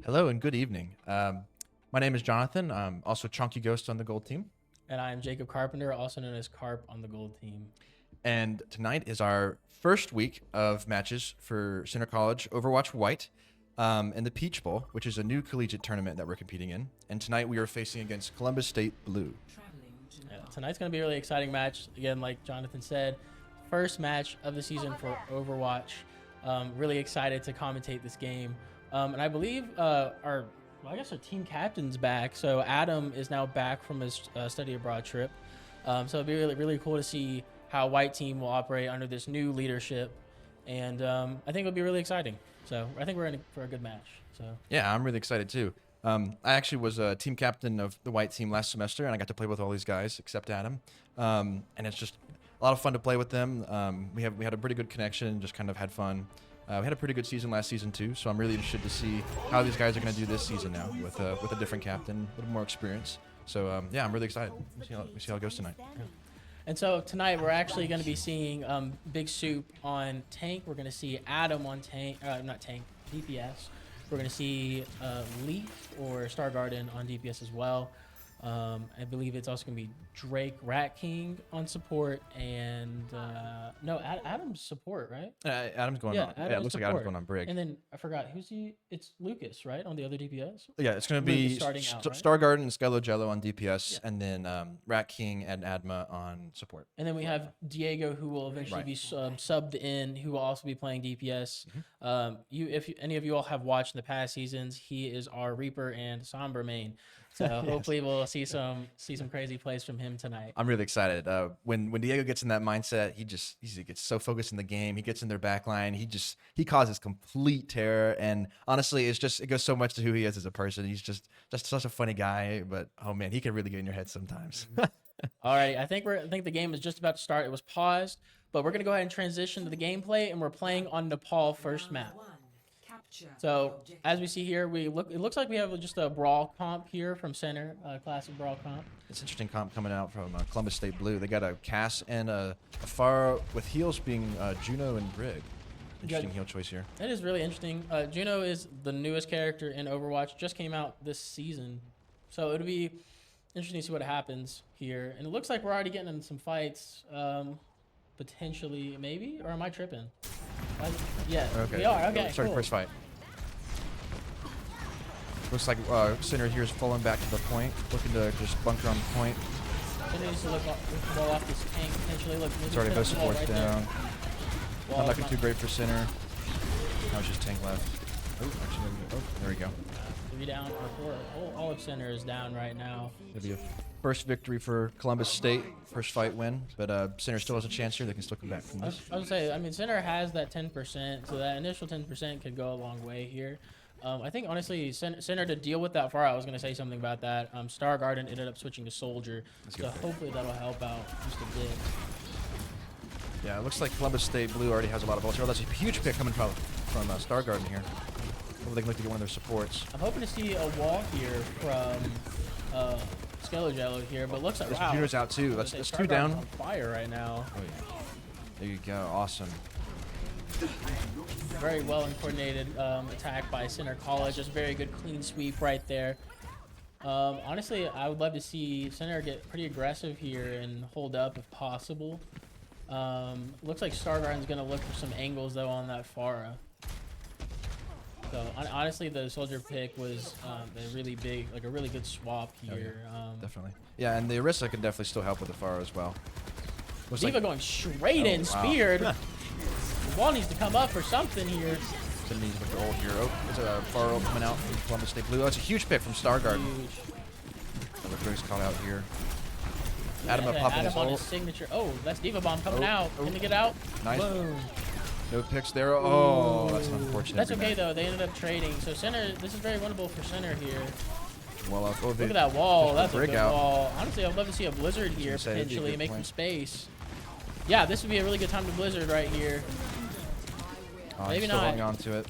Hello and good evening. My name is Jonathan. I'm also Chunky Ghost on the gold team. And I'm Jacob Carpenter, also known as Carp on the gold team. And tonight is our first week of matches for Center College Overwatch White in the Peach Bowl, which is a new collegiate tournament that we're competing in. And tonight we are facing against Columbus State Blue. Yeah, tonight's going to be a really exciting match. Again, like Jonathan said, first match of the season for Overwatch. Really excited to commentate this game. And I believe our team captain's back. So Adam is now back from his study abroad trip. So it'll be really, really cool to see how White team will operate under this new leadership. And I think it'll be really exciting. So I think we're in for a good match. So Yeah, I'm really excited too. I actually was a team captain of the White team last semester, and I got to play with all these guys except Adam. And it's just a lot of fun to play with them. We had a pretty good connection, just kind of had fun. We had a pretty good season last season too, so I'm really interested to see how these guys are going to do this season now with a different captain, a little more experience. So yeah, I'm really excited. We'll see how it goes tonight. yeah. And so tonight we're actually going to be seeing Big Soup on tank. We're going to see Adam on tank, not tank, DPS. We're going to see Leaf or Star Garden on DPS as well. I believe it's also going to be Drake, Rat King on support, and no, Adam's support, right? Adam's going on. Yeah, it looks like Adam's going on Brig. And then I forgot who's he? It's Lucas, right, on the other DPS. Yeah, it's going to be starting out, right? Star Garden and Skello Jello on DPS, and then Rat King and Adma on support. And then we have Diego, who will eventually be subbed in, who will also be playing DPS. If any of you all have watched in the past seasons, he is our Reaper and Sombra main. So hopefully we'll see some crazy plays from him tonight. I'm really excited. When Diego gets in that mindset, he gets so focused in the game. He gets in their back line. He causes complete terror. And honestly, it goes so much to who he is as a person. He's just such a funny guy. But oh man, he can really get in your head sometimes. All right, I think the game is just about to start. It was paused, but we're gonna go ahead and transition to the gameplay, and we're playing on Nepal first map. So as we see here, it looks like we have just a brawl comp here from center, classic brawl comp. It's interesting comp coming out from Columbus State Blue. They got a Cass and a Pharah with heals being Juno and Brig. Interesting heal choice here. That is really interesting. Juno is the newest character in Overwatch. Just came out this season, so it'll be interesting to see what happens here. And it looks like we're already getting in some fights, potentially, maybe, or am I tripping? Yeah, okay. We are. Okay, Sorry, cool. first fight. Looks like Center here is falling back to the point, looking to just bunker on the point. Center needs to look off this tank potentially. Look, Sorry, both supports right down. Not looking too great for Center. Now it's just tank left. Oh, actually, there we go. 3 down or 4. All of Center is down right now. It'll be a first victory for Columbus State, first fight win. But Center still has a chance here. They can still come back from this. I would say, I mean, Center has that 10%, so that initial 10% could go a long way here. I think, honestly, Center to deal with that far, I was going to say something about that. Star Garden ended up switching to Soldier, so hopefully that'll help out just a bit. Yeah, it looks like Columbus State Blue already has a lot of ults. Oh, that's a huge pick coming from Star Garden here. Hopefully they can look to get one of their supports. I'm hoping to see a wall here from Skello Jello here, but looks like, wow. Juno's out too. That's 2 down. On fire right now. Oh, yeah. There you go. Awesome. Very well and coordinated attack by Center College. Just very good clean sweep right there. Honestly, I would love to see Center get pretty aggressive here and hold up if possible. Looks like Star Garden's going to look for some angles though on that Pharah. So honestly, the Soldier pick was a really good swap here. Oh, yeah. Definitely. Yeah, and the Orisa can definitely still help with the Pharah as well. Diva going straight in, speared. The wall needs to come up for something here. Center needs with the ult here. Oh, there's a Pharah ult coming out from Columbus State Blue. That's a huge pick from Star Garden. Huge. Another Briggs call out here. Adam popping his on ult. his signature. Oh, that's Diva Bomb coming out. Can they get out? Nice. Boom. No picks there. Oh, that's unfortunate. That's okay though. They ended up trading. So Center, this is very winnable for Center here. Well up. Oh, look at that wall. That's a good out. wall. Honestly, I'd love to see a Blizzard here potentially make some space. Yeah, this would be a really good time to Blizzard right here. Maybe still not. holding on to it.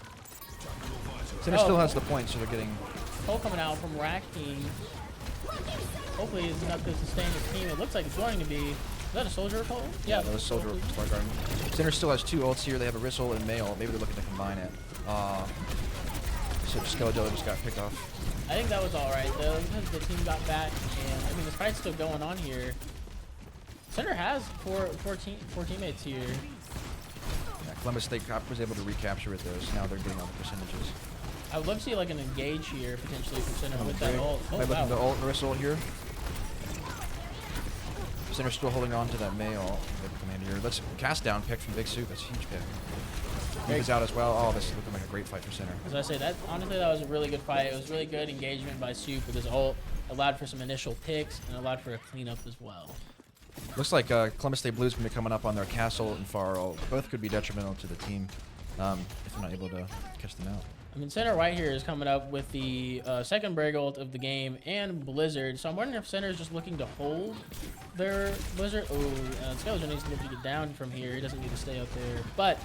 Center still has the point, so they're getting. Cole coming out from Rat King. Hopefully it's enough to sustain the team. It looks like it's going to be. Is that a Soldier Cole? Yeah, that was Soldier from Star Garden. Center still has 2 ults here. They have a Rissole and Mail. Maybe they're looking to combine it. So Skelejello just got picked off. I think that was all right though, because the team got back, and I mean the fight's still going on here. Center has four teammates here. Yeah, Columbus State Cop was able to recapture it though, so now they're getting all the percentages. I would love to see like an engage here potentially from Center with that ult. Oh, Might wow. look into ult, Marissa ult here. Center's still holding on to that May ult. Command here. Let's cast down pick from Big Soup. That's a huge pick. He's out as well. Oh, this is looking like a great fight for Center. As I say, that honestly that was a really good fight. It was really good engagement by Soup with his ult. Allowed for some initial picks and allowed for a cleanup as well. Looks like Columbus State Blues going to be coming up on their castle and far ult. Both could be detrimental to the team if they're not able to catch them out. I mean, Center right here is coming up with the second Brig ult of the game and Blizzard. So I'm wondering if Center is just looking to hold their Blizzard. Oh, Skeleton needs to get down from here. He doesn't need to stay up there. But,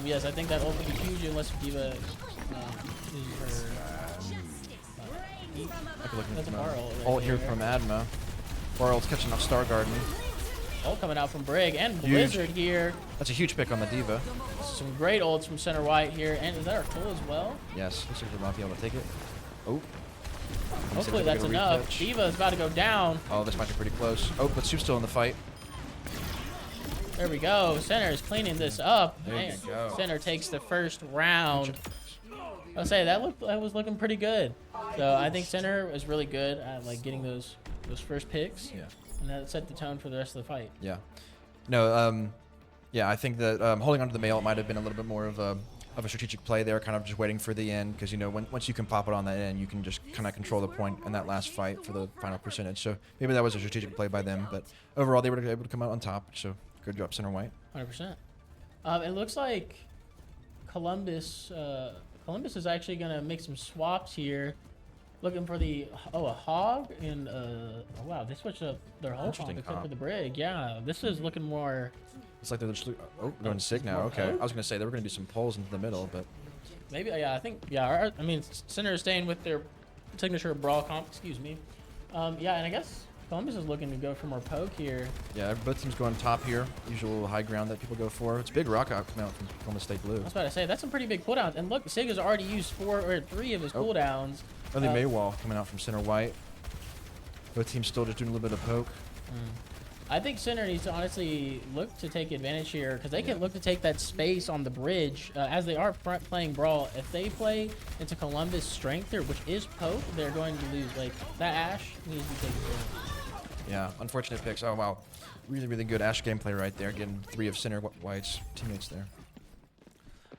yes, I think that ult would be huge unless Diva uses her... That's a bar ult right Ult here there. from Adma. Bar ult's catching off Star Garden. Ult coming out from Brig and Blizzard here. That's a huge pick on the Diva. Some great ults from Center White here. And is that our kill as well? Yes, looks like they might be able to take it. Oh. Hopefully that's enough. Diva is about to go down. Oh, this might be pretty close. Oh, but Soup's still in the fight. There we go. Center is cleaning this up. There you go. Center takes the first round. I'll say that was looking pretty good. So I think Center was really good at like getting those first picks. Yeah. And that set the tone for the rest of the fight. Yeah. No, yeah, I think that holding onto the mail might have been a little bit more of a strategic play there, kind of just waiting for the end, because, you know, once you can pop it on that end, you can just kind of control the point in that last fight for the final percentage. So maybe that was a strategic play by them, but overall they were able to come out on top, so good job, Center White. 100%. It looks like Columbus is actually going to make some swaps here. Looking for the a hog and oh wow, they switched up their whole comp except for the Brig. Yeah, this is looking more. It's like they're just going Sig now. Okay, I was gonna say there were gonna be some pulls into the middle, but maybe yeah, I think yeah. I mean, Center is staying with their signature brawl comp. Excuse me. Yeah, and I guess Columbus is looking to go for more poke here. Yeah, both teams going top here. Usual high ground that people go for. It's big rock out coming out from Columbus State Blue. I was about to say that's some pretty big cooldowns. And look, Sig has already used 3 of his cooldowns. Early Maywall coming out from Center White. Both teams still just doing a little bit of poke. I think Center needs to honestly look to take advantage here because they can look to take that space on the bridge as they are front playing brawl. If they play into Columbus strength here, which is poke, they're going to lose. Like that Ashe needs to be taken care of. Yeah, unfortunate picks. Oh wow, really really good Ashe gameplay right there, getting 3 of Center White's teammates there.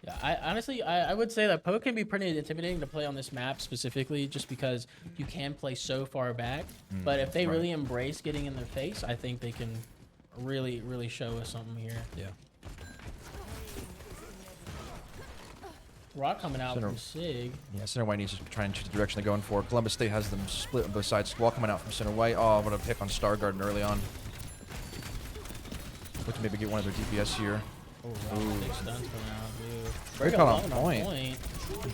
Yeah, I would say that poke can be pretty intimidating to play on this map specifically just because you can play so far back. But if they really embrace getting in their face, I think they can really, really show us something here. Yeah. Rock coming out from Sig. Yeah, Center White needs to try and choose the direction they're going for. Columbus State has them split on both sides. Squall coming out from Center White. Oh, what a pick on Star Garden early on. Look to maybe get one of their DPS here. Oh, big stunts coming out, dude. Very caught on point.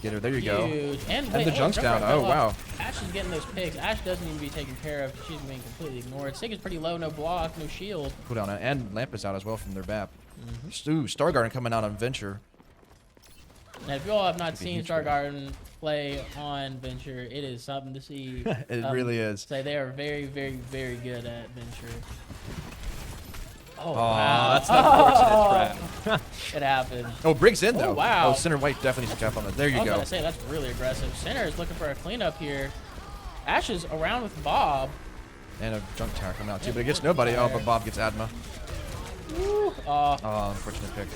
Get her. There you go. And the junk's down. Oh, wow. Ashe is getting those picks. Ashe doesn't need to be taken care of. She's being completely ignored. Sig is pretty low. No block. No shield. Cooldown. And Lamp is out as well from their BAP. Ooh, Star Garden coming out on Venture. And if you all have not seen Star Garden play on Venture, it is something to see. It really is. Say they are very, very, very good at Venture. Oh, wow. That's the unfortunate trap. It happened. Oh, Briggs in, though. Oh, wow. Oh, Center White definitely needs to cap on that. There you go. I was going to say, that's really aggressive. Center is looking for a cleanup here. Ashe is around with Bob. And a junk tower coming out, too. But it gets nobody. Oh, but Bob gets Adma. Oh, unfortunate pick.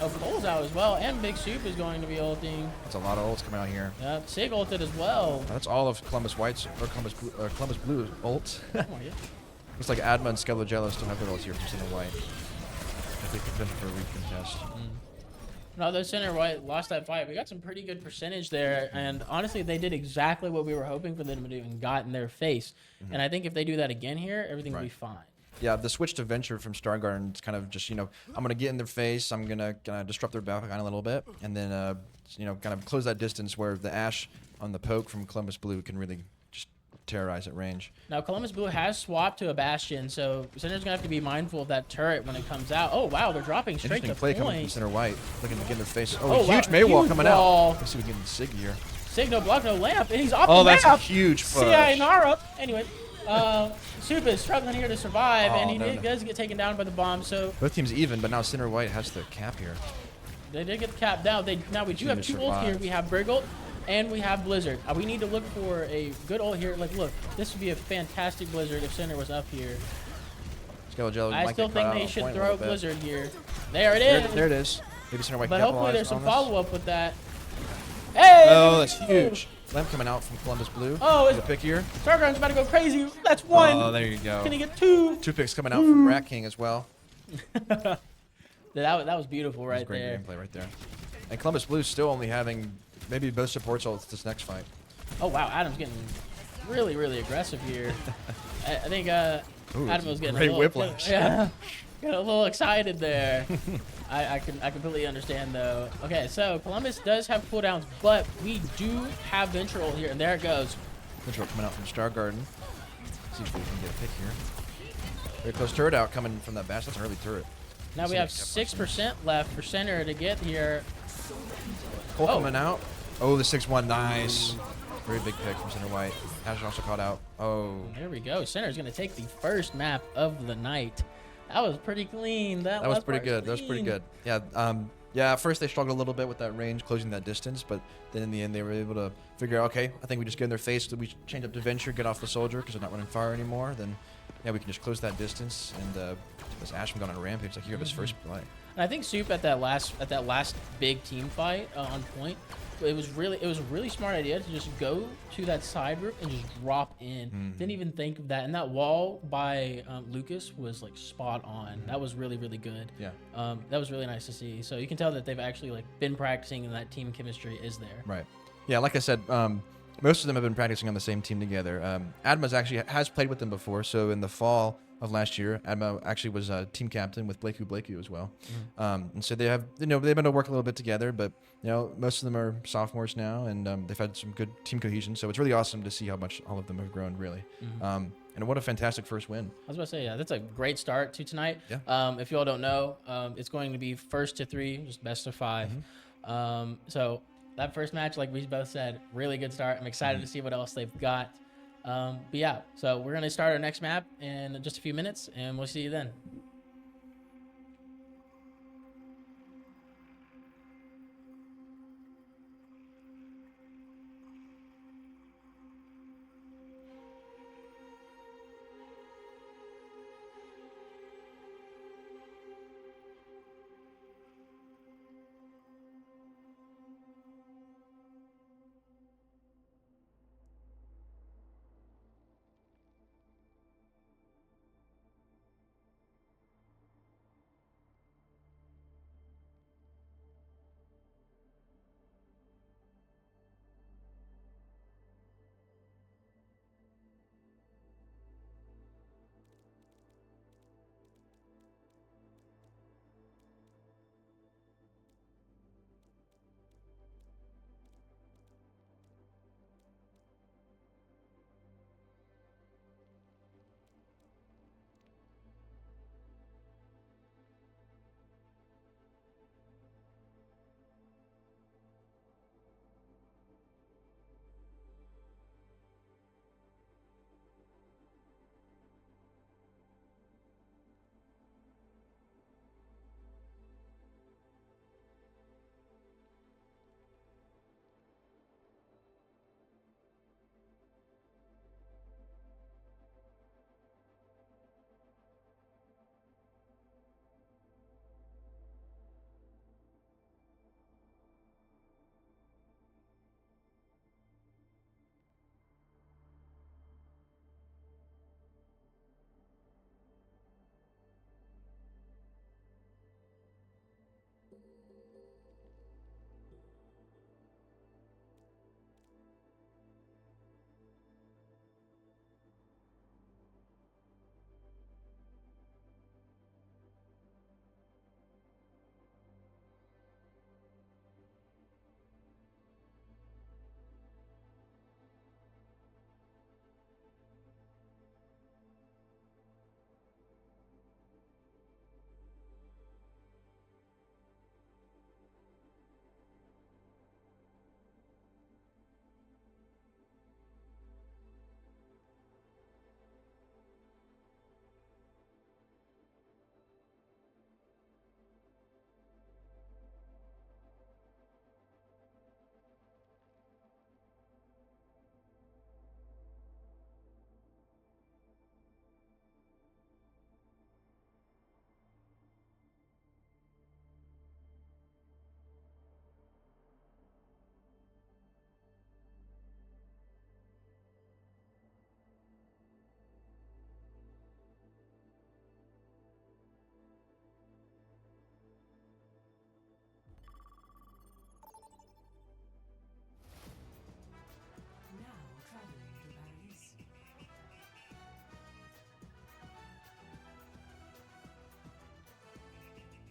Oh, Cole's out as well. And Big Soup is going to be ulting. That's a lot of ults coming out here. Yep, Sig ulted as well. That's all of Columbus White's, or Columbus Blue ults. Looks like Adma and Skelejello still have their ults here from Center White. I think they're for a recontest. No, though Center White lost that fight. We got some pretty good percentage there, and honestly, they did exactly what we were hoping for them to do and got in their face. And I think if they do that again here, everything will be fine. Yeah, the switch to Venture from Star Garden is kind of just, you know, I'm going to get in their face, I'm going to disrupt their backline a little bit, and then, you know, kind of close that distance where the Ashe on the poke from Columbus Blue can really just terrorize at range. Now, Columbus Blue has swapped to a Bastion, so Center's going to have to be mindful of that turret when it comes out. Oh, wow, they're dropping straight to play point. coming from Center White, looking to get in their face. Oh, huge Maywall coming out. Let's see if we can get the Sig here. Signal block, no lamp, and he's off Oh, the that's a map. huge push. Sayonara. Anyway, Soup is struggling here to survive, Oh, and he no. does get taken down by the bomb. So Both teams even, but now Center White has the cap here. they did get the cap down. Now we do have Team to two ults here. survive. We have Brig ult and we have Blizzard. We need to look for a good ult here. Like, look, this would be a fantastic Blizzard if Center was up here. I still think they should throw Blizzard here. There it is. There it is. Maybe Center White But hopefully there's some capitalized on this. follow-up with that. Hey! Oh, that's huge. Lamp coming out from Columbus Blue. Oh, He's a pick here. Starground's about to go crazy. That's one. Oh, there you go. Can he get two? 2 picks coming out from Rat King as well. that was beautiful right Great there. gameplay right there. And Columbus Blue still only having maybe both supports ults this next fight. Oh, wow. Adam's getting really, really aggressive here. I think Ooh, Adam was getting great a little, whiplash. Yeah, got a little excited there. I completely understand though. Okay, so Columbus does have cooldowns, but we do have Ventral here, and there it goes. Ventral coming out from Star Garden. See if we can get a pick here. Very close turret out coming from that bash. That's an early turret. Now we have 6% left for Center to get here. Cole coming out. Oh, the 6-1. Nice. Very big pick from Center White. Ash also caught out. Oh. There we go. Center's going to take the first map of the night. That was pretty clean. That was pretty part's good. That was pretty good. Yeah. Yeah. At first they struggled a little bit with that range, closing that distance, but then in the end they were able to figure out, okay, I think we just get in their face. We change up to Venture, get off the Soldier because they're not running fire anymore. Then, yeah, we can just close that distance. And this Ashman got on a rampage. Like, you have his first play. And I think Soup at that last big team fight on point, it was a really smart idea to just go to that side roof and just drop in. Didn't even think of that. And that wall by Lucas was like spot on. That was really, really good. Yeah. That was really nice to see. So you can tell that they've actually like been practicing and that team chemistry is there. Right. Yeah, like I said, most of them have been practicing on the same team together. Adma's actually has played with them before. So in the fall of last year, Adma actually was a team captain with Blakey as well. And so they have, they've been able to work a little bit together, but most of them are sophomores now, and they've had some good team cohesion. So it's really awesome to see how much all of them have grown, really. And what a fantastic first win. I was about to say, yeah, that's a great start to tonight. Yeah. If you all don't know, it's going to be first to 3, just best of 5. So that first match, like we both said, really good start. I'm excited to see what else they've got. But yeah, so we're going to start our next map in just a few minutes, and we'll see you then.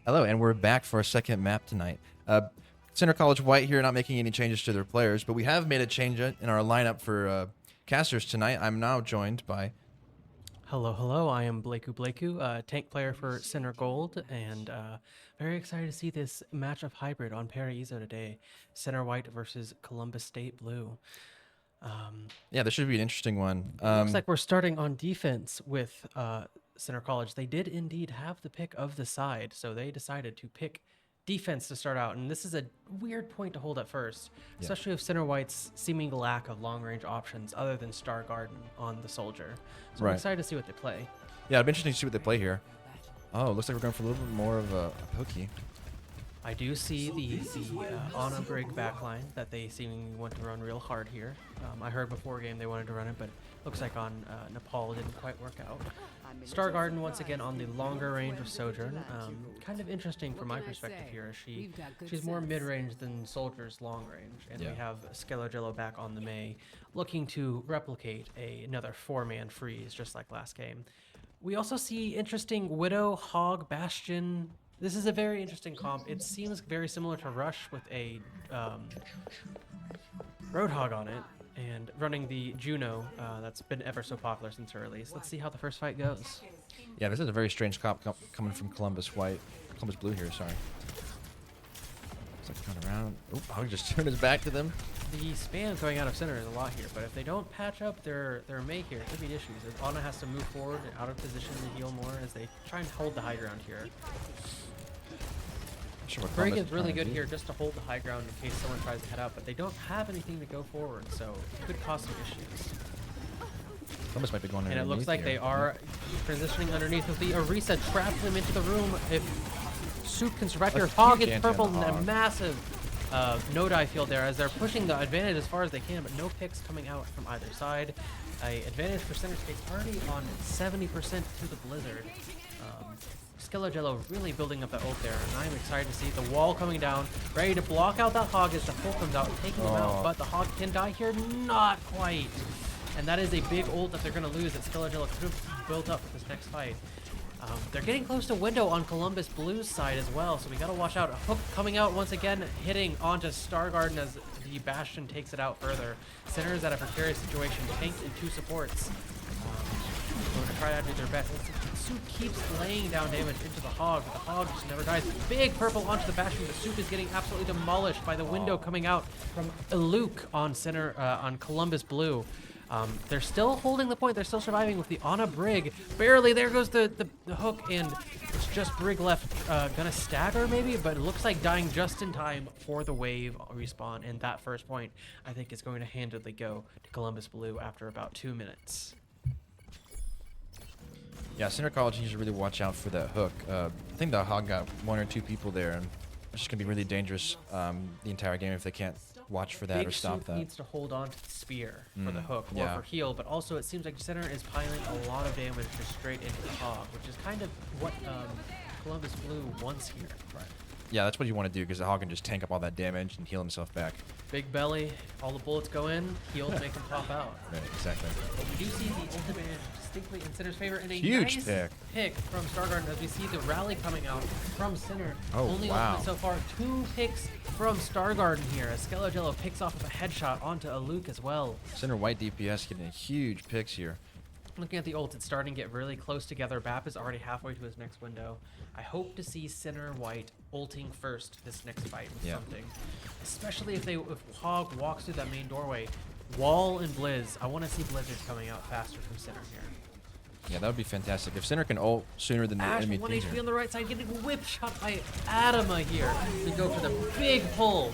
Hello, and we're back for our second map tonight. Center College White here, not making any changes to their players, but we have made a change in our lineup for casters tonight. I'm now joined by... Hello. I am Blakeu, tank player for Center Gold, and very excited to see this match of hybrid on Paraiso today. Center White versus Columbus State Blue. Yeah, this should be an interesting one. Looks like we're starting on defense with Center College. They did indeed have the pick of the side, so they decided to pick defense to start out, and this is a weird point to hold at first, especially with Center White's seeming lack of long-range options other than Star Garden on the Soldier. So I'm excited to see what they play. Yeah, it'd be interesting to see what they play here. Oh, looks like we're going for a little bit more of a pokey. I do see the Anna Brig backline that they seemingly want to run real hard here. I heard before game they wanted to run it, but looks like on Nepal it didn't quite work out. Star Garden once again on the longer range of Sojourn. Kind of interesting from my perspective here. She's more mid-range than Soldier's long range, and we have Skellogello back on the May, looking to replicate another 4-man freeze just like last game. We also see interesting Widow, Hog, Bastion. This is a very interesting comp. It seems very similar to Rush with a Roadhog on it and running the Juno that's been ever so popular since her release. Let's see how the first fight goes. Yeah, this is a very strange comp coming from Columbus Blue here, sorry. Looks like coming around. Oh, Hog just turned his back to them. The spam going out of center is a lot here, but if they don't patch up their May here, it could be issues. As Anna has to move forward and out of position to heal more as they try and hold the high ground here. Brig is really good here just to hold the high ground in case someone tries to head out, but they don't have anything to go forward, so it could cause some issues. Columbus might be going and it looks like they are transitioning underneath with the Orisa trapped them into the room. If Soup can survive here, Hog gets purple and a massive no-die field there as they're pushing the advantage as far as they can, but no picks coming out from either side. Advantage for Center State already on 70% to the Blizzard. Skellogello really building up that ult there, and I'm excited to see the wall coming down, ready to block out that Hog as the full comes out, taking him out, but the Hog can die here, not quite. And that is a big ult that they're going to lose that Skellogello could have built up for this next fight. They're getting close to window on Columbus Blue's side as well, so we got to watch out. A hook coming out once again, hitting onto Star Garden as the Bastion takes it out further. Center is at a precarious situation, tanked and 2 supports. Going to try to do their best. Soup keeps laying down damage into the Hog, but the Hog just never dies. Big purple onto the Bastion. The Soup is getting absolutely demolished by the window coming out from Luke on center on Columbus Blue. They're still holding the point. They're still surviving with the Anna Brig. Barely. There goes the hook, and it's just Brig left. Gonna stagger maybe, but it looks like dying just in time for the wave respawn. And that first point, I think, is going to handedly go to Columbus Blue after about 2 minutes. Yeah, Center College needs to really watch out for that hook. I think the Hog got 1 or 2 people there, and it's just going to be really dangerous the entire game if they can't watch for that Big or stop Soup that. Needs to hold on to the spear for the hook or for heal, but also it seems like Center is piling a lot of damage just straight into the Hog, which is kind of what Columbus Blue wants here. Right. Yeah, that's what you want to do because the Hog can just tank up all that damage and heal himself back. Big belly, all the bullets go in, heals make him pop out. Right, exactly. But we do see the ultimate distinctly in Center's favor and a huge nice pick from Star Garden as we see the rally coming out from Center. Oh, Only ultimate so far, 2 picks from Star Garden here as Skellogello picks off with a headshot onto a Luke as well. Center White DPS getting a huge picks here. Looking at the ult, it's starting to get really close together. Bap is already halfway to his next window. I hope to see Center White ulting first this next fight with something. Especially if Hog walks through that main doorway. Wall and Blizz. I want to see Blizzard coming out faster from Center here. Yeah, that would be fantastic. If Center can ult sooner than the Ash, enemy 1 teams HP are. on the right side, getting whip shot by Adama here. We go for the big pull.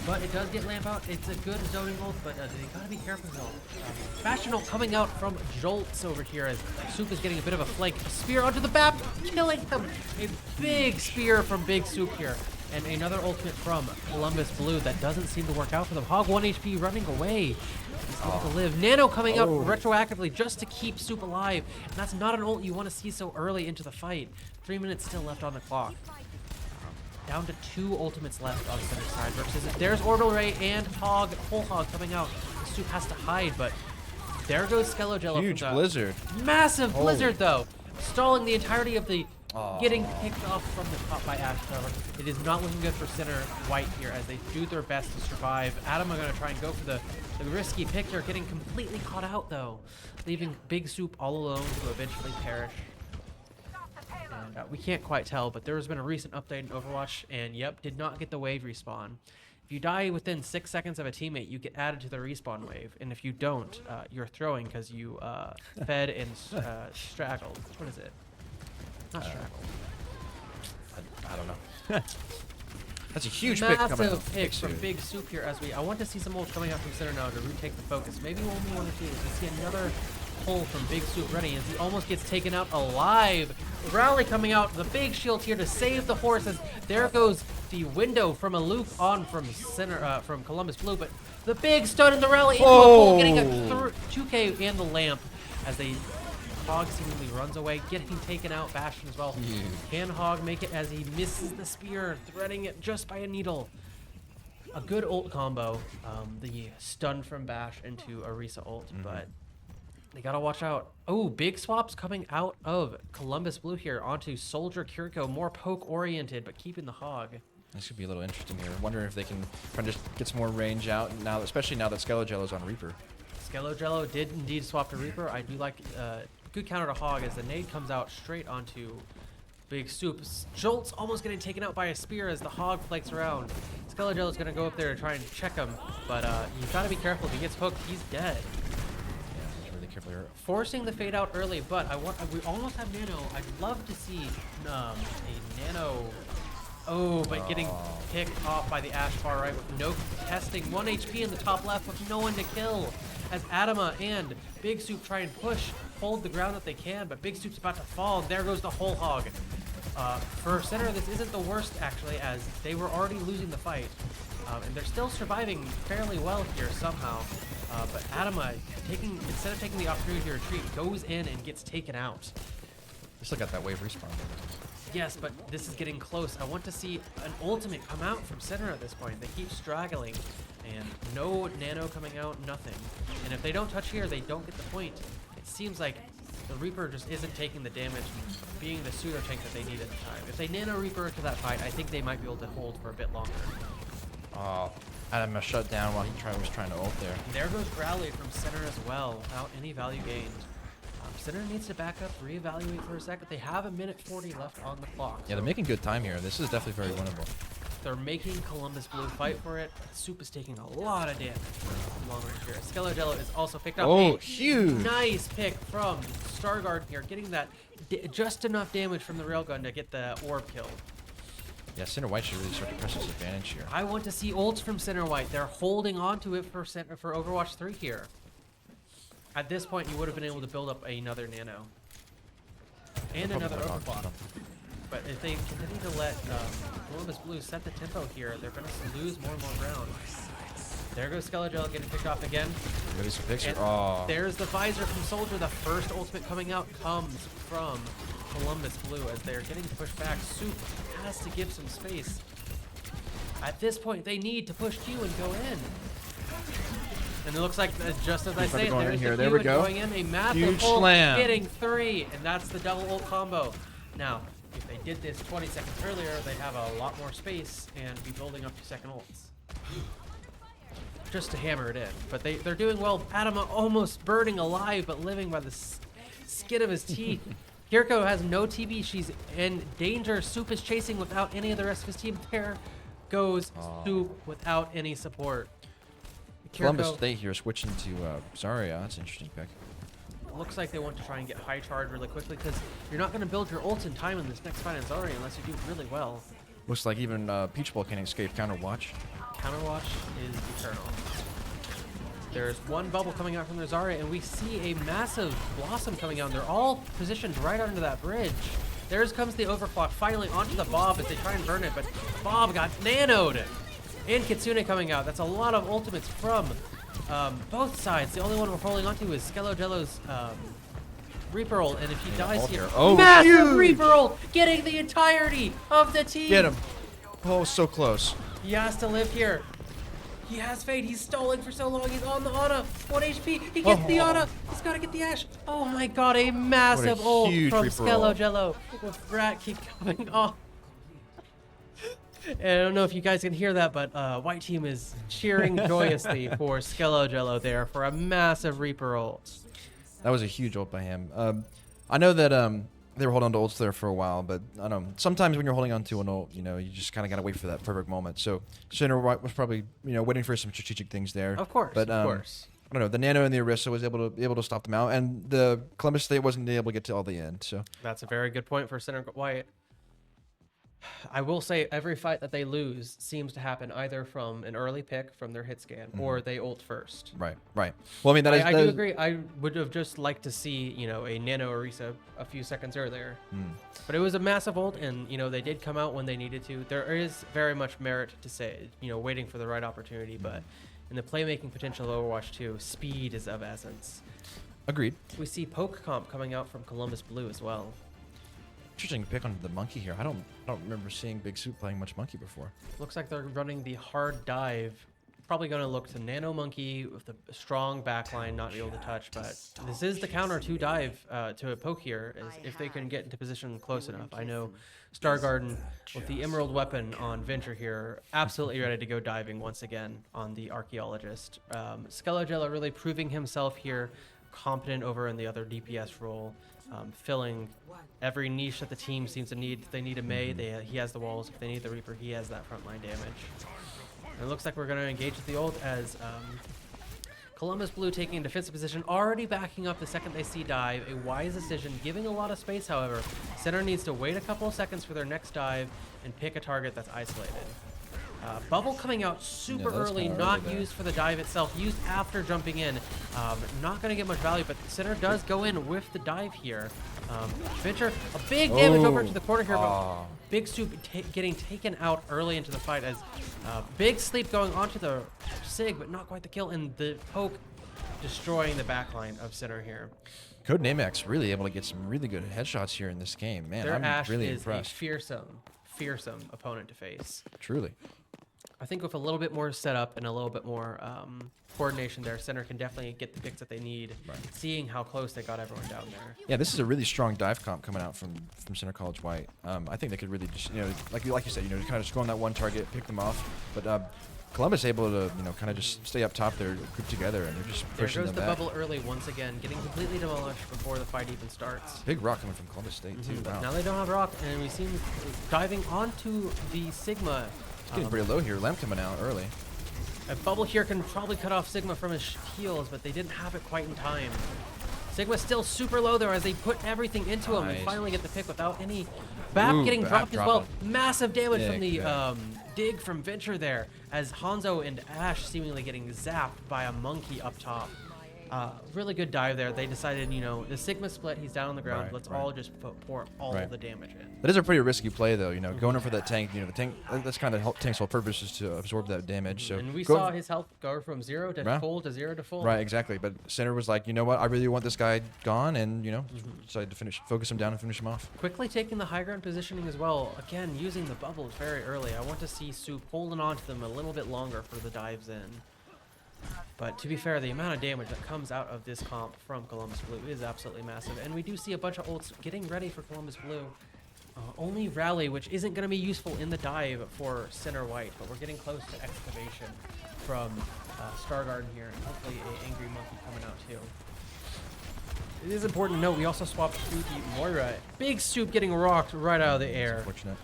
But it does get lamp out. It's a good zoning ult, but they gotta be careful though. Bastion ult coming out from Jolts over here as Soup is getting a bit of a flank. Spear onto the BAP, killing him. A big spear from Big Soup here. And another ultimate from Columbus Blue that doesn't seem to work out for them. Hog 1 HP running away. He's able to live. Nano coming up retroactively just to keep Soup alive. And that's not an ult you want to see so early into the fight. 3 minutes still left on the clock. Down to 2 ultimates left on Center side versus there's Orbital Ray and Hog, Whole Hog coming out. Soup has to hide, but there goes Skellogello. Huge blizzard. Massive blizzard though. Stalling the entirety of the getting picked off from the top by Ash Tower. It is not looking good for Center White here as they do their best to survive. Adam are going to try and go for the risky pick. They're getting completely caught out though, leaving Big Soup all alone to eventually perish. And we can't quite tell, but there has been a recent update in Overwatch, and yep, did not get the wave respawn. If you die within 6 seconds of a teammate, you get added to the respawn wave, and if you don't, you're throwing because you fed and straggled. What is it? Not straggled. I don't know. That's a huge pick coming out. Massive pick from Big Soup here as I want to see some ult coming out from Center now to retake the focus. Maybe only 1 or 2. We see another pull from Big Soup ready as he almost gets taken out alive. Rally coming out, the big shield here to save the horse as there goes the window from a loop on from Center, from Columbus Blue, but the big stun in the rally into a pull, getting a 2K and the lamp as they Hog seemingly runs away, getting taken out. Bastion as well. Can Hog make it as he misses the spear, threading it just by a needle? A good ult combo. The stun from Bash into Orisa ult, but they gotta watch out. Oh, big swaps coming out of Columbus Blue here onto Soldier Kiriko, more poke oriented, but keeping the Hog. This could be a little interesting here. Wondering if they can try to just get some more range out now, especially now that Skelejello's on Reaper. Skelejello did indeed swap to Reaper. I do like good counter to Hog as the nade comes out straight onto Big Soup. Jolt's almost getting taken out by a spear as the Hog flakes around. Skelejello's gonna go up there to try and check him, but you gotta be careful. If he gets hooked, he's dead. Yeah, really careful here. Forcing the fade out early, but we almost have Nano. I'd love to see a Nano. Oh, but getting picked off by the Ash far right with no contesting. 1 HP in the top left with no one to kill. As Adama and Big Soup try and push, hold the ground that they can, but Big Soup's about to fall, and there goes the whole Hog. For Center, this isn't the worst, actually, as they were already losing the fight. And they're still surviving fairly well here somehow. But Adama, instead of taking the opportunity to retreat, goes in and gets taken out. They still got that wave respawn. Yes, but this is getting close. I want to see an ultimate come out from Center at this point. They keep straggling, and no Nano coming out, nothing. And if they don't touch here, they don't get the point. It seems like the Reaper just isn't taking the damage, being the pseudo tank that they need at the time. If they Nano Reaper into that fight, I think they might be able to hold for a bit longer. Oh, Adam shut down while he was trying to ult there. And there goes Rally from Center as well, without any value gained. Center needs to back up, reevaluate for a second. They have 1:40 left on the clock. Yeah, they're making good time here. This is definitely very winnable. They're making Columbus Blue fight for it. Soup is taking a lot of damage long range here. Skelejello is also picked up. Oh, huge! Nice pick from Stargarden here, getting that just enough damage from the railgun to get the orb killed. Yeah, Center White should really start to press his advantage here. I want to see ults from Center White. They're holding on to it for Overwatch 3 here. At this point, you would have been able to build up another Nano. And another Overclock. But if they continue to let Columbus Blue set the tempo here, they're going to lose more and more ground. There goes Skelejello getting picked off again. Maybe some picture. There's the visor from Soldier. The first ultimate coming out comes from Columbus Blue as they're getting pushed back. Soup has to give some space. At this point, they need to push Q and go in. And it looks like, just as I say, there's the Q going in. A massive ult, getting 3, and that's the double ult combo. Now, if they did this 20 seconds earlier, they'd have a lot more space and be building up to second ults. Just to hammer it in. But they're doing well. Adama almost burning alive, but living by the skin of his teeth. Kiriko has no TB. She's in danger. Soup is chasing without any of the rest of his team. There goes Soup without any support. Columbus State here switching to Zarya. That's an interesting pick. Looks like they want to try and get high charge really quickly because you're not going to build your ult in time in this next fight in Zarya unless you do really well. Looks like even Peach Bowl can't escape Counter Watch. Counter Watch is eternal. There's one bubble coming out from their Zarya, and we see a massive blossom coming out. They're all positioned right under that bridge. There comes the overclock finally onto the Bob as they try and burn it, but Bob got nanoed. And Kitsune coming out. That's a lot of ultimates from both sides. The only one we're holding onto is Skelejello's Reaper ult, and if he dies here, massive huge! Reaper ult, getting the entirety of the team. Get him. Oh, so close. He has to live here. He has Fade. He's stalling for so long. He's on the Ana. 1 HP. He gets the Ana. He's got to get the Ashe. Oh my god, a massive ult from Skello Jello. With Rat keep coming off. And I don't know if you guys can hear that, but White Team is cheering joyously for Skello Jello there for a massive Reaper ult. That was a huge ult by him. I know that they were holding on to ults there for a while, but I don't know. Sometimes when you're holding on to an ult, you know, you just kind of got to wait for that perfect moment. So Sinner was probably, you know, waiting for some strategic things there. Of course, but, of course. I don't know. The Nano and the Orisa was able to stop them out, and the Columbus State wasn't able to get to all the end. So that's a very good point for Sinner White. I will say every fight that they lose seems to happen either from an early pick from their hit scan or they ult first. Right. Well, I mean, I do agree. I would have just liked to see, you know, a Nano Orisa a few seconds earlier. But it was a massive ult, and, you know, they did come out when they needed to. There is very much merit to say, you know, waiting for the right opportunity, but in the playmaking potential of Overwatch 2, speed is of essence. Agreed. We see Poke Comp coming out from Columbus Blue as well. Interesting pick on the Monkey here. I don't remember seeing Big Soup playing much Monkey before. Looks like they're running the hard dive. Probably going to look to Nano Monkey with a strong backline, not be able to touch, but this is the counter to dive to a poke here, as if they can get into position close enough. I know Star Garden with the Emerald weapon on Venture here, absolutely ready to go diving once again on the Archaeologist. Skello Jello really proving himself here, competent over in the other DPS role. Filling every niche that the team seems to need. If they need a Mei, he has the walls. If they need the Reaper, he has that frontline damage. And it looks like we're going to engage with the ult as Columbus Blue taking a defensive position, already backing up the second they see dive. A wise decision, giving a lot of space, however. Center needs to wait a couple of seconds for their next dive and pick a target that's isolated. Bubble coming out super early, not used for the dive itself, used after jumping in. Not going to get much value, but Center does go in with the dive here. Venture, a big damage over to the corner here, but Big Soup getting taken out early into the fight as Big Sleep going onto the Sig, but not quite the kill, and the Poke destroying the backline of Center here. Codenamex really able to get some really good headshots here in this game. Man, Their I'm Ashe really is impressed. a fearsome opponent to face. Truly. I think with a little bit more setup and a little bit more coordination there, Center can definitely get the picks that they need, seeing how close they got everyone down there. Yeah, this is a really strong dive comp coming out from Center College White. I think they could really just, you know, like you said, you know, kind of just go on that one target, pick them off. But Columbus able to, you know, kind of just stay up top there, group together, and they're just pushing them back. There goes the bubble early once again, getting completely demolished before the fight even starts. Big rock coming from Columbus State, too. Wow. Now they don't have rock, and we see him diving onto the Sigma. Getting pretty low here. Lamp coming out early. A bubble here can probably cut off Sigma from his heals, but they didn't have it quite in time. Sigma's still super low there as they put everything into him and finally get the pick without any BAP getting dropped as well. Massive damage from the dig from Venture there as Hanzo and Ashe seemingly getting zapped by a monkey up top. Really good dive there. They decided, you know, the Sigma split, he's down on the ground. Let's all just pour all of the damage in. That is a pretty risky play, though. You know, going in for that tank. You know, the tank. That's kind of tank's whole purpose is to absorb that damage. So and we saw his health go from 0 to full to 0 to full. Right, exactly. But Center was like, you know what? I really want this guy gone, and you know, decided to focus him down and finish him off. Quickly taking the high ground positioning as well. Again, using the bubbles very early. I want to see Soup holding on to them a little bit longer for the dives in. But to be fair, the amount of damage that comes out of this comp from Columbus Blue is absolutely massive. And we do see a bunch of ults getting ready for Columbus Blue. Only Rally, which isn't going to be useful in the dive for Center White, but we're getting close to Excavation from Star Garden here, and hopefully an Angry Monkey coming out too. It is important to note, we also swapped to the Moira. Big Soup getting rocked right out of the air. Unfortunate.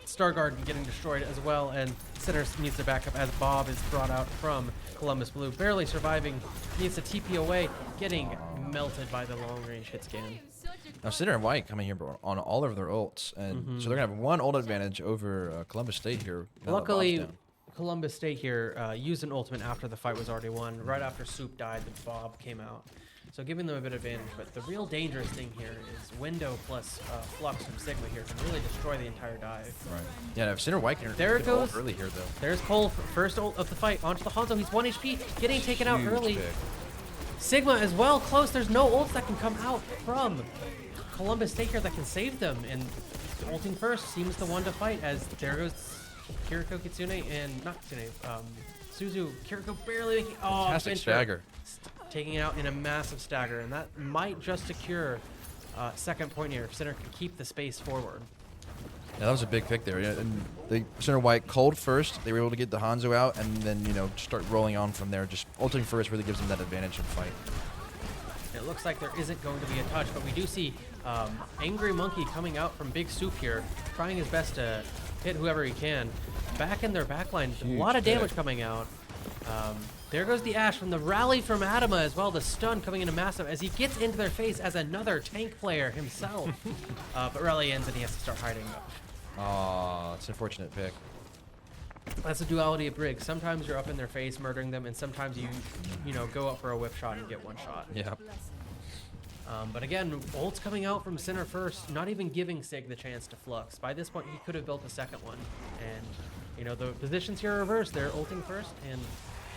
Star Garden getting destroyed as well, and Center needs to back up as Bob is brought out from Columbus Blue. Barely surviving, needs to TP away, getting melted by the long-range hit scan. Now Center and White coming here on all of their ults, and so they're going to have one ult advantage over Columbus State here. Luckily, Columbus State here used an ultimate after the fight was already won. Right after Soup died, the Bob came out. So giving them a bit of advantage, but the real dangerous thing here is Window plus Flux from Sigma here can really destroy the entire dive. Right. Yeah, if Center White can there it goes. Early here, though. There's Cole, first ult of the fight, onto the Hanzo. He's 1 HP, getting taken out early. Pick. Sigma as well, close. There's no ults that can come out from Columbus State here that can save them. And ulting first seems the one to fight as there goes Kiriko Kitsune and, not Kitsune, Suzu, Kiriko barely making, oh, Fantastic Fincher stagger. taking it out in a massive stagger, and that might just secure second point here if Center can keep the space forward. Yeah, that was a big pick there. Yeah, and they Center White cold first. They were able to get the Hanzo out, and then start rolling on from there. Just ulting first really gives them that advantage in fight. It looks like there isn't going to be a touch, but we do see Angry Monkey coming out from Big Soup here, trying his best to hit whoever he can. Back in their backline, a lot of damage coming out. There goes the Ash from the rally from Adama as well, the stun coming into massive as he gets into their face as another tank player himself. But rally ends and he has to start hiding. Aw, it's an unfortunate pick. That's the duality of Briggs. Sometimes you're up in their face murdering them, and sometimes you go up for a whip shot and get one shot. Yeah. But again, ult's coming out from Center first, not even giving Sig the chance to flux. By this point, he could have built a second one. And, the positions here are reversed. They're ulting first, and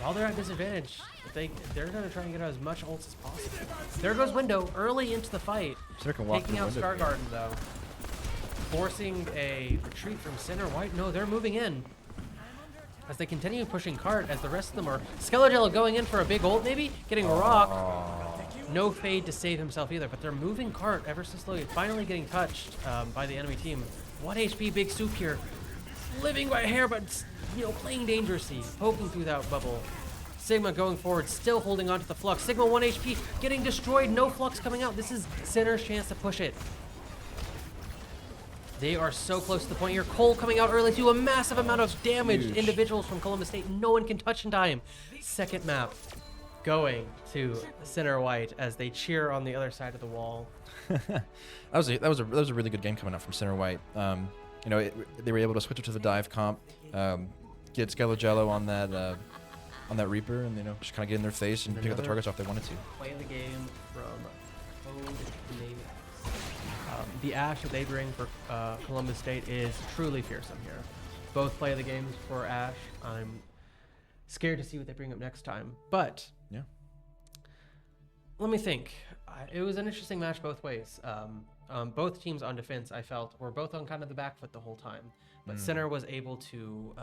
while they're at disadvantage, they're going to try and get out as much ults as possible. There goes Window early into the fight, taking out Star Garden, though. Forcing a retreat from Center White. No, they're moving in. As they continue pushing cart, as the rest of them are Skelejello going in for a big ult, maybe getting rocked. No fade to save himself either, but they're moving cart ever so slowly, finally getting touched by the enemy team. 1 HP Big Soup here, living by hair, but playing dangerously, poking through that bubble. Sigma going forward, still holding on to the flux. Sigma 1 HP, getting destroyed, no flux coming out. This is Center's chance to push it. They are so close to the point here. Cole coming out early to a massive amount of damage. Huge. Individuals from Columbus State. No one can touch in time. Second map going to Center White as they cheer on the other side of the wall. that was a really good game coming out from Center White. They were able to switch it to the dive comp, get Skelejello on that Reaper, and just kind of get in their face and pick up the targets off they wanted to. Play the game from Code Navy. The Ash that they bring for Columbus State is truly fearsome here. Both play the games for Ash. I'm scared to see what they bring up next time. But yeah, let me think. It was an interesting match both ways. Both teams on defense, I felt, were both on kind of the back foot the whole time. But Center was able to,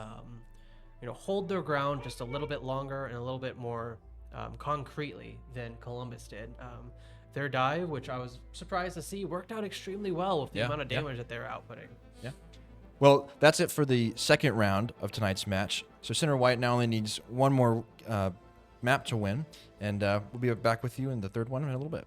hold their ground just a little bit longer and a little bit more concretely than Columbus did. Their dive, which I was surprised to see, worked out extremely well with the amount of damage that they were outputting. Yeah. Well, that's it for the second round of tonight's match. So Center White now only needs one more map to win, and we'll be back with you in the third one in a little bit.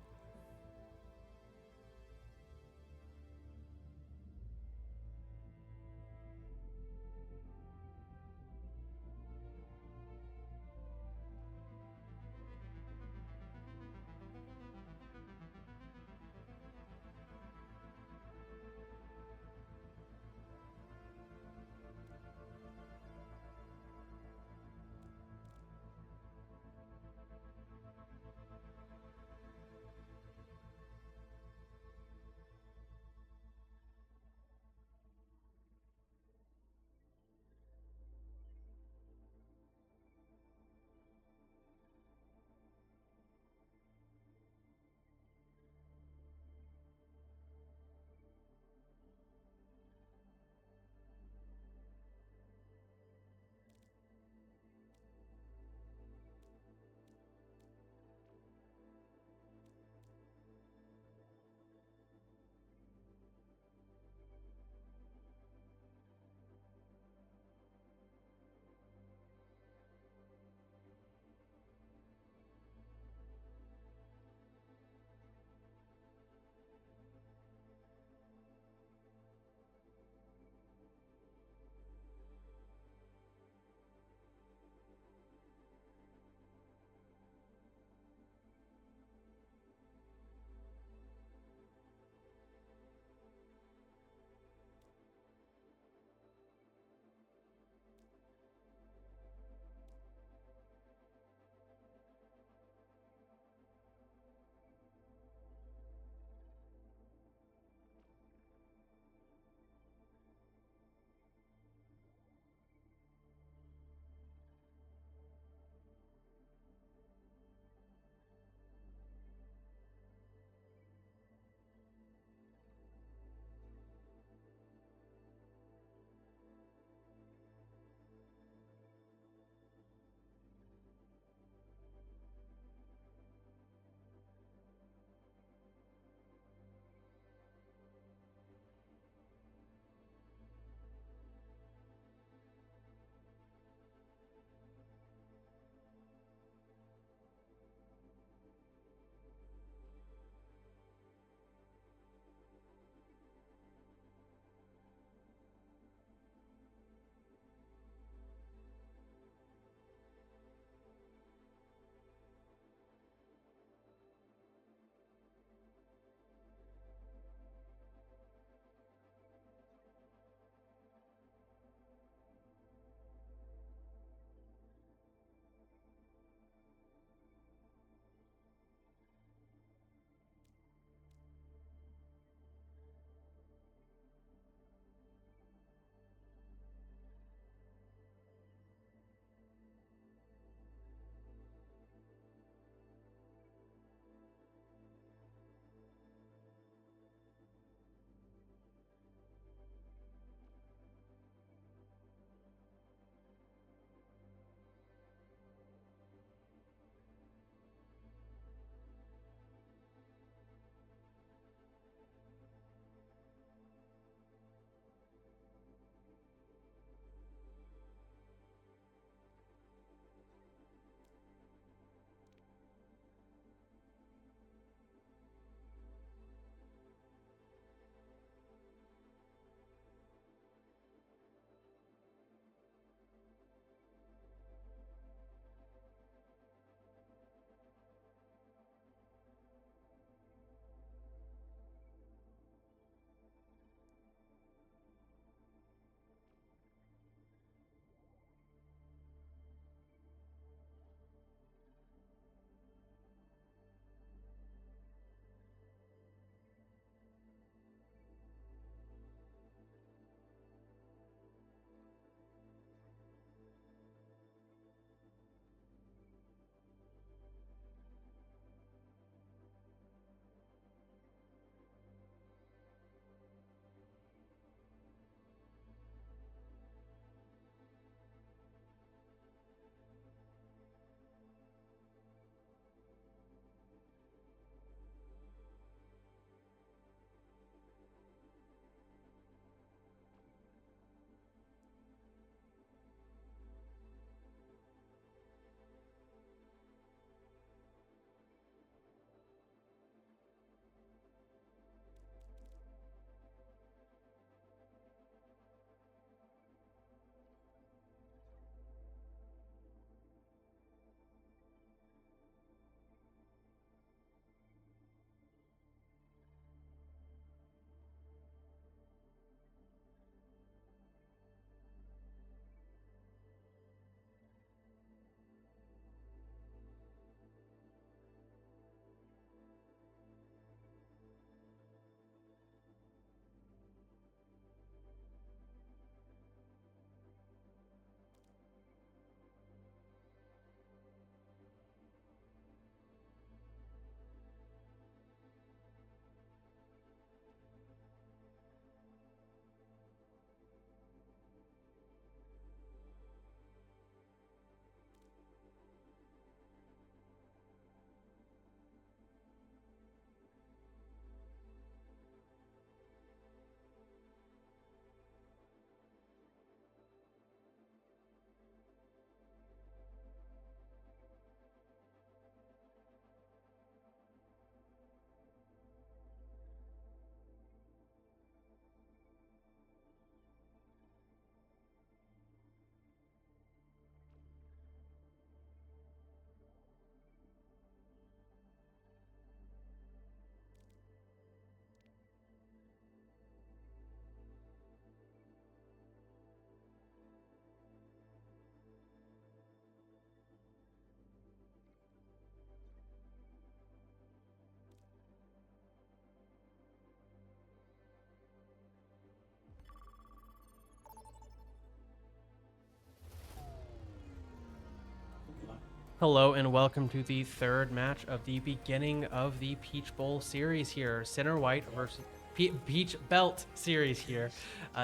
Hello and welcome to the third match of the beginning of the Peach Bowl series here. Center White versus Peach Belt series here.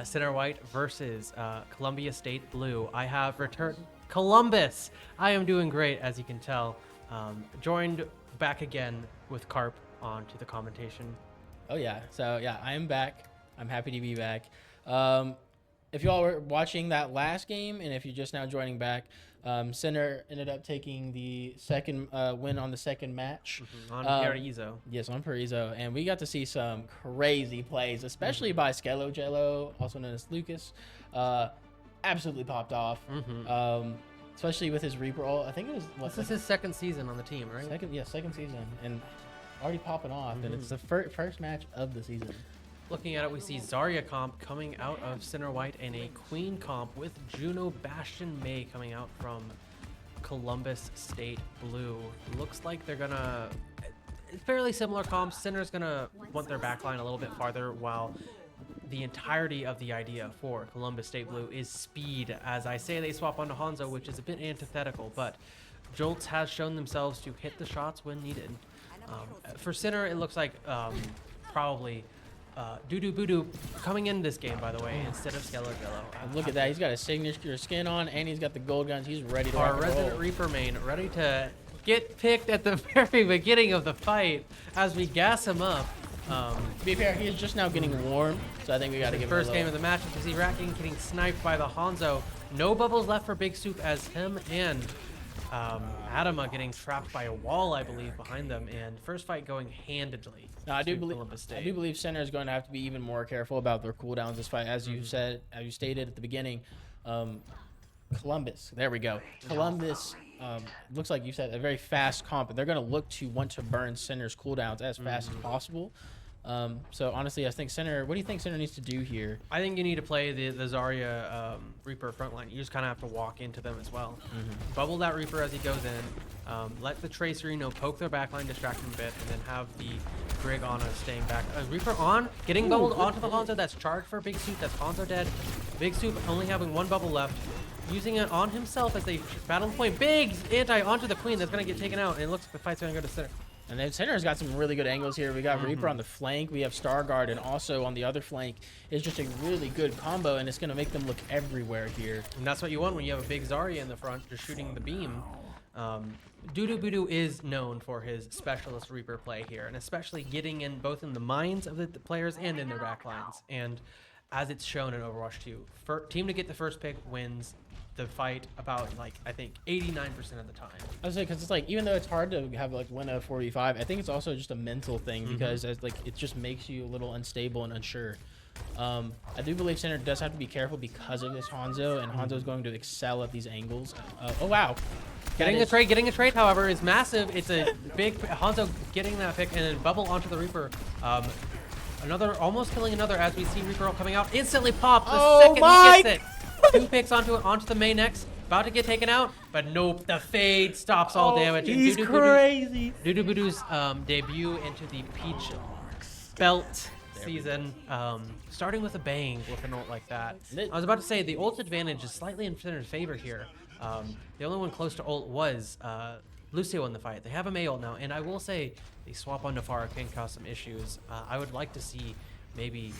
Center White versus Columbia State Blue. I have returned Columbus. I am doing great, as you can tell. Joined back again with Carp onto the commentation. Oh yeah, so yeah, I am back. I'm happy to be back. If you all were watching that last game, and if you're just now joining back, Center ended up taking the second win on the second match. On Paraiso. Yes, on Paraiso. And we got to see some crazy plays, especially by Skello Jello, also known as Lucas. Absolutely popped off. Especially with his Reaper ult. I think it was... This is his second season on the team, right? Second season. And already popping off. And it's the first match of the season. Looking at it, we see Zarya comp coming out of Center White and a Queen comp with Juno Bastion May coming out from Columbus State Blue. Looks like they're gonna... fairly similar comps. Center's gonna want their backline a little bit farther, while the entirety of the idea for Columbus State Blue is speed. As I say, they swap onto Hanzo, which is a bit antithetical, but Jolts has shown themselves to hit the shots when needed. For Center, it looks like probably... Doo-Doo Boo-Doo coming in this game, by the way, instead of Skello Jello. Look at that. He's got a signature skin on, and he's got the gold guns. He's ready to Our rock and roll. Resident Reaper main ready to get picked at the very beginning of the fight as we gas him up. To be fair, he is just now getting warm, so I think we got to give him First game of the match, as we see Racking getting sniped by the Hanzo. No bubbles left for Big Soup, as him and Adama getting trapped by a wall, I believe, behind them, and first fight going handedly. No, I do believe Center is going to have to be even more careful about their cooldowns this fight, as you said, as you stated at the beginning. Columbus, there we go. Columbus looks like you said a very fast comp, and they're going to look to want to burn Center's cooldowns as fast as possible. So honestly, I think Center. What do you think Center needs to do here? I think you need to play the Zarya Reaper frontline. You just kind of have to walk into them as well. Bubble that Reaper as he goes in. Let the Tracer, poke their backline, distract him a bit, and then have the Grig on staying back. Reaper on, getting bubbled onto the Hanzo. That's charged for Big Soup. That's Hanzo dead. Big Soup only having one bubble left. Using it on himself as they battle the point. Big anti onto the Queen that's going to get taken out. And it looks like the fight's going to go to Center. And then Center's got some really good angles here. We got Reaper on the flank. We have Starguard, and also on the other flank is just a really good combo, and it's going to make them look everywhere here. And that's what you want when you have a big Zarya in the front, just shooting the beam. Doo-Doo Boo-Doo is known for his specialist Reaper play here, and especially getting in both in the minds of the players and in their backlines. And as it's shown in Overwatch 2, team to get the first pick wins the fight about, like, I think 89% of the time. I was saying, because it's like, even though it's hard to have like win a 4v5, I think it's also just a mental thing, because it's like it just makes you a little unstable and unsure. I do believe Center does have to be careful because of this Hanzo, and Hanzo's going to excel at these angles. Oh wow, Getting a trade, however, is massive. It's a big Hanzo getting that pick and then bubble onto the Reaper. Another almost killing another as we see Reaper coming out. Instantly pop the second he gets it. 2 picks onto the main next. About to get taken out, but nope. The fade stops all damage. He's crazy. Doo-Doo Boo-Doo's debut into the Peach Belt season, starting with a bang with an ult like that. I was about to say the ult advantage is slightly in Center's favor here. The only one close to ult was Lucio in the fight. They have a Mei ult now, and I will say the swap on Nafara can cause some issues. I would like to see maybe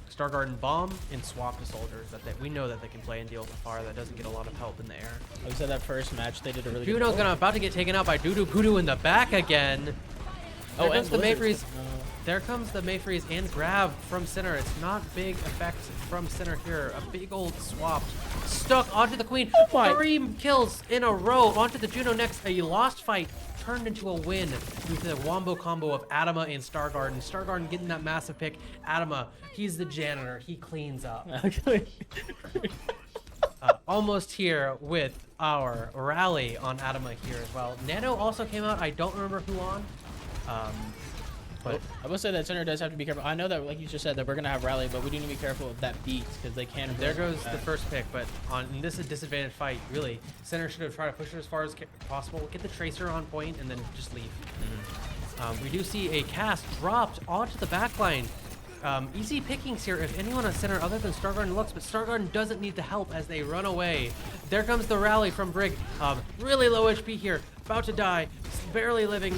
Star Garden bomb and swap to soldiers that we know that they can play and deal with Nafara that doesn't get a lot of help in the air. Like I said, that first match they did a really Juno's good about to get taken out by Doo-Doo Boo-Doo in the back again. There comes the Mayfreeze. There comes the Mayfreeze and grab from Center. It's not big effect from Center here. A big old swap. Stuck onto the Queen. 3 kills in a row. Onto the Juno next. A lost fight turned into a win with the wombo combo of Adama and Stargarden. Stargarden getting that massive pick. Adama, he's the janitor. He cleans up. Almost here with our rally on Adama here as well. Nano also came out. I don't remember who on. But I will say that Center does have to be careful. I know that, like you just said, that we're going to have rally, but we do need to be careful of that beat, because they can. There goes the first pick, but in this disadvantaged fight, really, Center should have tried to push it as far as possible, get the Tracer on point, and then just leave. We do see a cast dropped onto the backline. Easy pickings here if anyone on center other than Stargarden looks, but Stargarden doesn't need the help as they run away. There comes the rally from Brig. Really low HP here, about to die, barely living,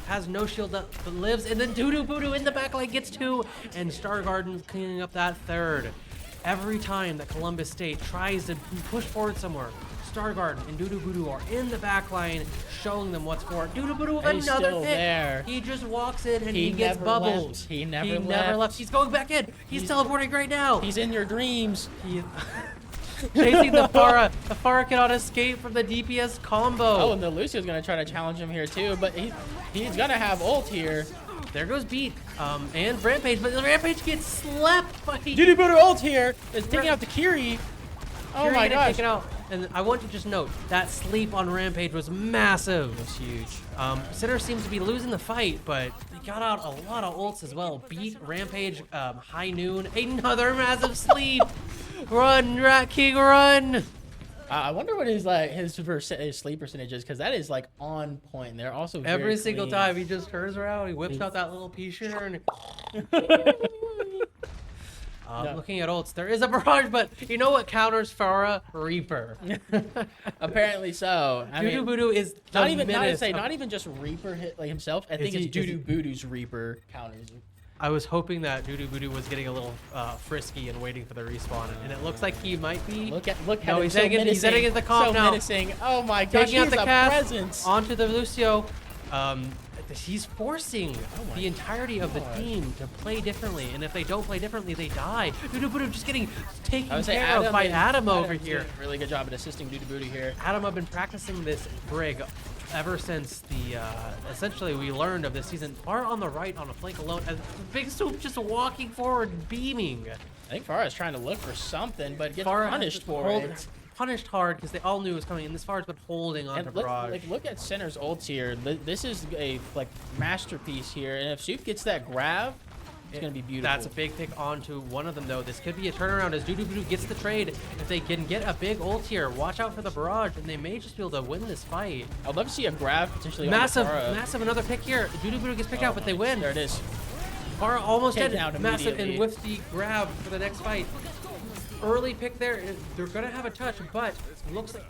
has no shield that lives, and then Doodoo Boodoo in the back line gets 2, and Stargarden cleaning up that 3rd. Every time that Columbus State tries to push forward somewhere, Stargarden and Doodoo Boodoo are in the back line, showing them what's for. Doodoo Boodoo with He's another still pick. there. He just walks in and he gets never bubbled. left. He never never left. He's going back in. He's teleporting right now. He's in your dreams. He's chasing the Pharah. The Pharah cannot escape from the DPS combo. Oh, and the Lucio's gonna try to challenge him here too, but he's gonna have ult here. There goes Beat and Rampage, but the Rampage gets slept by Doodoo Boodoo ult here is taking out the Kiri. Oh Kiri my gonna gosh. take it out. And I want to just note that sleep on Rampage was massive. It was huge. Sinner seems to be losing the fight, but they got out a lot of ults as well. Beat, Rampage, High Noon, another massive sleep. Run, Rat King, run! I wonder what his sleep percentage is, because that is like on point. They're also very Every single clean. time he just turns around, he whips out that little pea shooter and No. looking at ults, there is a barrage, but you know what counters Pharah? Reaper. Apparently so. I Doodoo mean, Boodoo is not the even menace of- not even just Reaper hit like himself. I think he- it's is he- Doodoo Boodoo's Reaper counters. I was hoping that Doodoo Boodoo was getting a little frisky and waiting for the respawn, and it looks like he might be. Look at No, him, he's so heading in- he's heading into the comp so now. menacing. Oh my gosh, Taking out he's the a cast presence. onto the Lucio. He's forcing my the entirety of the team to play differently, and if they don't play differently, they die. Doodoo Boodoo just getting taken I would say care of by Adam over Adam's here. doing a really good job at assisting Doodoo Boodoo here. Adam, I've been practicing this Brig ever since the essentially we learned of this season. Far on the right on a flank alone, as Big Soup just walking forward, beaming. I think Farah is trying to look for something, but gets Pharah punished for hold- it. Punished hard because they all knew it was coming, and this Farah's been holding on to And look, Barrage. look at Center's ults here. This is a masterpiece here, and if Soup gets that grab, it's gonna be beautiful. That's a big pick onto one of them, though. This could be a turnaround as Doodoo Boodoo gets the trade. If they can get a big ult here, watch out for the Barrage, and they may just be able to win this fight. I'd love to see a grab potentially. Massive, on the Farah. massive, another pick here. Doodoo Boodoo gets picked out, but they win. There it is. Farah almost Taken dead. out Massive, and immediately. with the grab for the next fight. Early pick there. They're going to have a touch, but it looks like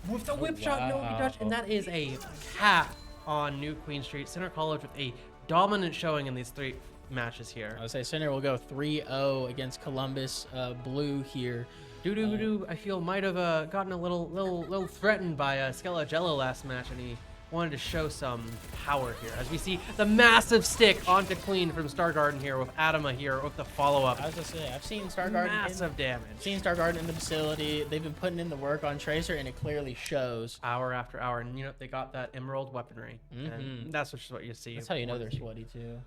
with the whip shot, no touch, and that is a cap on New Queen Street. Center College with a dominant showing in these 3 matches here. I would say Center will go 3-0 against Columbus Blue here. Doodoo Boodoo, I feel, might have gotten a little threatened by Skella Jello last match, and he wanted to show some power here. As we see the massive stick onto Queen from Stargarden here with Adama here with the follow-up. I was just saying, I've seen Stargarden. Massive damage. Seen Stargarden in the facility. They've been putting in the work on Tracer, and it clearly shows. Hour after hour, and you know they got that emerald weaponry, and that's just what you see. That's how you know they're sweaty too.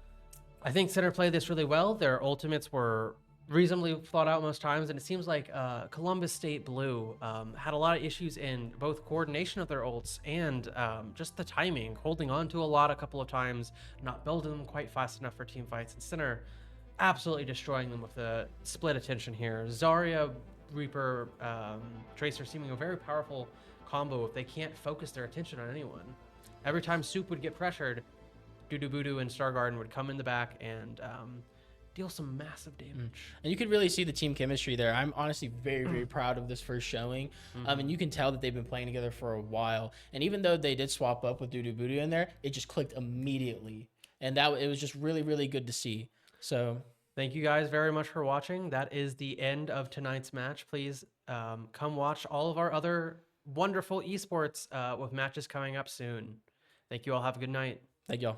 I think Center played this really well. Their ultimates were reasonably thought out most times, and it seems like Columbus State Blue had a lot of issues in both coordination of their ults and just the timing, holding on to a lot a couple of times, not building them quite fast enough for team fights, and Center absolutely destroying them with the split attention here. Zarya, Reaper, Tracer seeming a very powerful combo if they can't focus their attention on anyone. Every time Soup would get pressured, Doodoo Boodoo and Stargarden would come in the back and deal some massive damage. And you could really see the team chemistry there. I'm honestly very, very proud of this first showing. And you can tell that they've been playing together for a while. And even though they did swap up with Doodoo Boodoo in there, it just clicked immediately. And it was just really, really good to see. So Thank you guys very much for watching. That is the end of tonight's match. Please come watch all of our other wonderful esports with matches coming up soon. Thank you all. Have a good night. thank y'all.